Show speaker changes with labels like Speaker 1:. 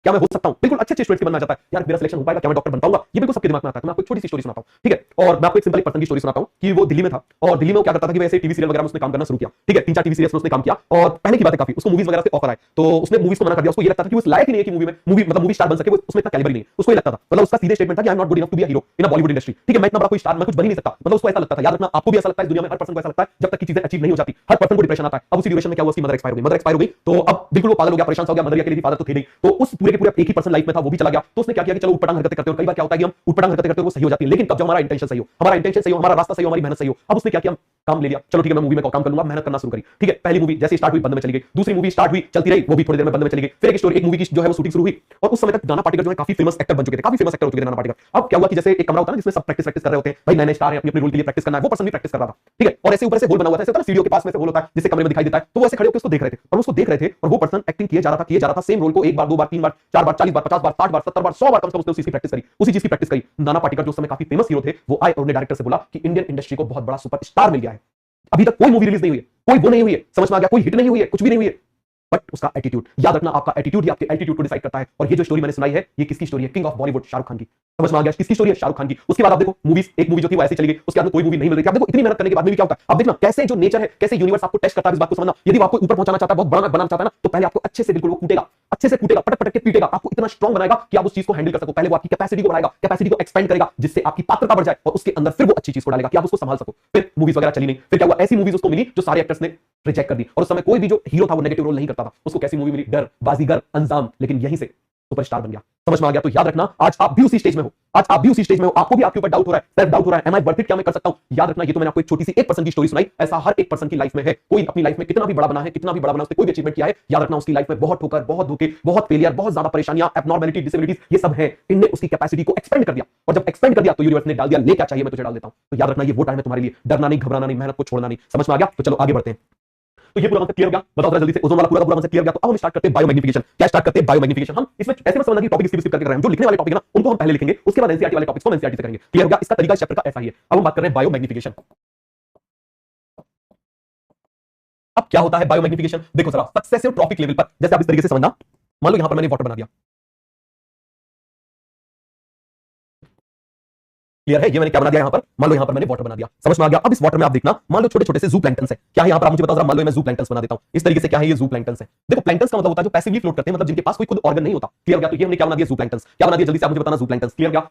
Speaker 1: क्या मैं हो सकता हूं? बिल्कुल अच्छे स्टूडेंट बनना चाहता है यार, मेरा सिलेक्शन हो पाएगा क्या, मैं डॉक्टर बन पाऊंगा, ये बिल्कुल सबके दिमाग में आता है। तो मैं आपको एक छोटी सी स्टोरी सुनाता हूं, ठीक है। और मैं आपको एक सिंपल पर्सन की स्टोरी सुनाता हूं कि वो दिल्ली में था और दिल्ली में वो क्या करता था कि वैसे टीवी सीरियल वगैरह में उसने काम करना शुरू किया, ठीक है। 3-4 टीवी सीरियल्स में उसने काम किया और पहले की बात है काफी उसको मूवीज वगैरह से ऑफर आए, तो उसने मूवीज को मना कर दिया। उसको ये लगता था कि वो इस लायक ही नहीं है कि मूवी स्टार बन सके, वो उसमें इतना कैलिबर नहीं है, उसको ये लगता था। मतलब उसका सीधे स्टेटमेंट था कि I am not good enough to be a hero in a Bollywood industry, ठीक है। मैं इतना बड़ा कोई स्टार, मैं कुछ बन ही नहीं सकता, मतलब उसको ऐसा लगता था। याद रखना, आपको भी ऐसा लगता है, दुनिया में हर पर्सन को ऐसा लगता है जब तक की चीजें अचीव नहीं हो जाती, हर पर्सन को डिप्रेशन आता है। अब उसी ड्यूरेशन में क्या हुआ, उसकी मदर एक्सपायर हो गई, तो अब बिल्कुल वो पागल हो गया, परेशान हो गया। मदर अकेली थी, फादर तो थे नहीं, तो उस पूरे के पूरे एक ही पर्सन लाइफ में था, वो भी चला गया। तो उसने क्या किया कि चलो उटपटांग हरकतें करते हैं, और कई बार क्या होता है कि हम उटपटांग हरकतें करते हैं वो सही हो जाती है, लेकिन कब जब हमारा इंटेंशन सही हो, हमारा रास्ता सही हो, हमारी मेहनत सही हो। अब उसने क्या किया, काम ले लिया, चलो ठीक है मैं मूवी में काम कर लूंगा, मेहनत करना शुरू करी, ठीक है। पहली मूवी जैसे स्टार्ट हुई बंद में चली गई, दूसरी मूवी स्टार्ट हुई चलती रही, वो भी थोड़ी देर में बंद में चली गई। फिर एक मूवी की जो है वो शूटिंग शुरू हुई, और उस समय तक नाना पाटेकर जो है काफी फेमस एक्टर बन चुके थे, काफी फेमस एक्टर हो चुके थे नाना पाटेकर। अब क्या हुआ कि जैसे एक कमरा होता है ना जिसमें सब प्रैक्टिस कर रहे होते हैं, भाई नए स्टार है, अपने रोल के लिए प्रैक्टिस करना है, वो पर्सन भी प्रैक्टिस कर रहा था, ठीक है। और ऐसे ऊपर से होल बना हुआ था, ऐसे होता है सीढ़ियों के पास में से होल होता है जिससे कमरे में दिखाई देता है, तो वो ऐसे खड़े होकर उसको देख रहे थे, और उसको देख रहे थे, और वो पर्सन एक्टिंग किए जा रहा था सेम रोल को 1 बार 2 बार 3 बार 4 बार 40 बार 50 बार 60 बार 70 बार 100 बार, कम से कम उसने उसी की प्रैक्टिस करी, उसी चीज की प्रैक्टिस करी। नाना पाटेकर जो उस समय काफी फेमस हीरो थे, वो आए और उन्हें डायरेक्टर से बोला कि इंडियन इंडस्ट्री को बहुत बड़ा सुपरस्टार मिल गया है, अभी तक कोई मूवी रिलीज नहीं हुई है, कोई वो नहीं हुई है, समझ में आ गया, कोई हिट नहीं हुई है, कुछ भी नहीं हुई है, बट उसका एटीट्यूड, याद रखना आपका एटीट्यूड ही आपके एटीट्यूड को डिसाइड करता है। और ये जो स्टोरी मैंने सुनाई है, ये किसकी स्टोरी है? किंग ऑफ बॉलीवुड शाहरुख खान की। समझ में आ गया किसकी स्टोरी है? शाहरुख खान की। उसके बाद आप देखो मूवीज, एक मूवी जो थी वो ऐसे चली गई, उसके बाद कोई मूवी नहीं मिल रही थी। आप देखो इतनी मेहनत करने के बाद में भी क्या होता है, आप देखना कैसे जो नेचर है, कैसे यूनिवर्स आपको टेस्ट करता है, इस बात को समझना। यदि वो आपको ऊपर पहुंचाना चाहता है, बहुत बड़ा बनाना चाहता है ना, तो पहले आपको अच्छे से बिल्कुल वो कूटेगा, अच्छे से कूटेगा, पटक पटक के पीटेगा, आपको इतना स्ट्रांग बनाएगा कि आप उस चीज को हैंडल कर सको। पहले वो आपकी कैपेसिटी को बढ़ाएगा, कैपेसिटी को एक्सपेंड करेगा, जिससे आपकी पात्रता बढ़ जाए, और उसके अंदर फिर वो अच्छी चीज को डालेगा कि आप उसको संभाल सको। फिर मूवीज वगैरह चली नहीं, फिर क्या हुआ, ऐसी मूवीज उसको मिली जो सारे एक्टर्स ने रिजेक्ट कर दी, और उस समय कोई भी जो हीरो था वो नेगेटिव रोल नहीं करता था। उसको कैसी मूवी मिली? डर, बाजीगर, अंजाम, लेकिन यहीं से सुपरस्टार बन गया। समझ में आ गया? तो याद रखना, आज आप भी उसी स्टेज में हो, आज आप भी उसी स्टेज में हो, आपको भी आपके ऊपर डाउट हो रहा है, सेल्फ डाउट हो रहा है, एम आई वर्थ इट, क्या मैं कर सकता हूं? याद रखना, ये तो मैंने आपको एक छोटी सी एक पर्सन की स्टोरी सुनाई, ऐसा हर एक पर्सन की लाइफ में है। कोई अपनी लाइफ में कितना भी बड़ा बना है, कितना भी बड़ा बना, उसने कोई भी अचीवमेंट किया है, याद रखना उसकी लाइफ में बहुत ठोकर, बहुत धोखे, बहुत फेलियर, बहुत ज्यादा परेशानियां, एब्नॉर्मैलिटी, डिसेबिलिटीज, ये सब है। इनने उसकी कैपेसिटी को एक्सपेंड कर दिया, और जब एक्सपेंड कर दिया तो यूनिवर्स ने डाल दिया, ले क्या चाहिए मैं तुझे डाल देता हूं। तो याद रखना, ये वो टाइम है तुम्हारे लिए, डरना नहीं, घबराना नहीं, मेहनत को छोड़ना नहीं। समझ में आ गया? तो चलो आगे बढ़ते हैं। तो ये पूरा कांसेप्ट क्लियर हो गया? बताओ जरा जल्दी से, ओजोन वाला पूरा कांसेप्ट क्लियर हो गया? तो अब हम स्टार्ट करते हैं बायोमैग्निफिकेशन। क्या स्टार्ट करते हैं? बायोमैग्निफिकेशन। हम इसमें ऐसे मत समझना कि टॉपिक स्किप करके कर रहे हैं, जो लिखने वाले टॉपिक है ना उनको हम पहले लिखेंगे, उसके बाद एनसीईआरटी वाले टॉपिक्स को हम एनसीईआरटी से करेंगे। क्लियर हो गया? इसका तरीका इस चैप्टर का ऐसा ही है। अब हम बात कर रहे हैं बायोमैग्निफिकेशन। अब क्या होता है बायोमैग्निफिकेशन? देखो जरा, सक्सेसिव ट्रॉपिक लेवल पर, जैसे आप इस तरीके से समझना, मान लो यहां पर मैंने वाटर बना दिया, क्लियर है? ये मैंने क्या बना दिया यहां पर, मान लो यहां पर मैंने वाटर बना दिया, समझ में आ गया? अब इस वाटर में आप देखना, मान लो छोटे छोटे से जू प्लैंक्टन्स है। क्या है यहां पर? आप मुझे बताओ जरा, मान लो मैं जू प्लैंक्टन्स बना देता हूं इस तरीके से। क्या है ये जू प्लैंक्टन्स है? देखो प्लैंक्टन्स का मतलब होता है जो पैसिवली फ्लोट करते हैं, मतलब जिनके पास कोई खुद ऑर्गन नहीं होता। क्लियर हो गया? तो ये हमने क्या बना दिया? जू प्लैंक्टन्स। क्या बना दिया? जल्दी से आप मुझे बताना, जू प्लैंक्टन्स। क्लियर हो गया?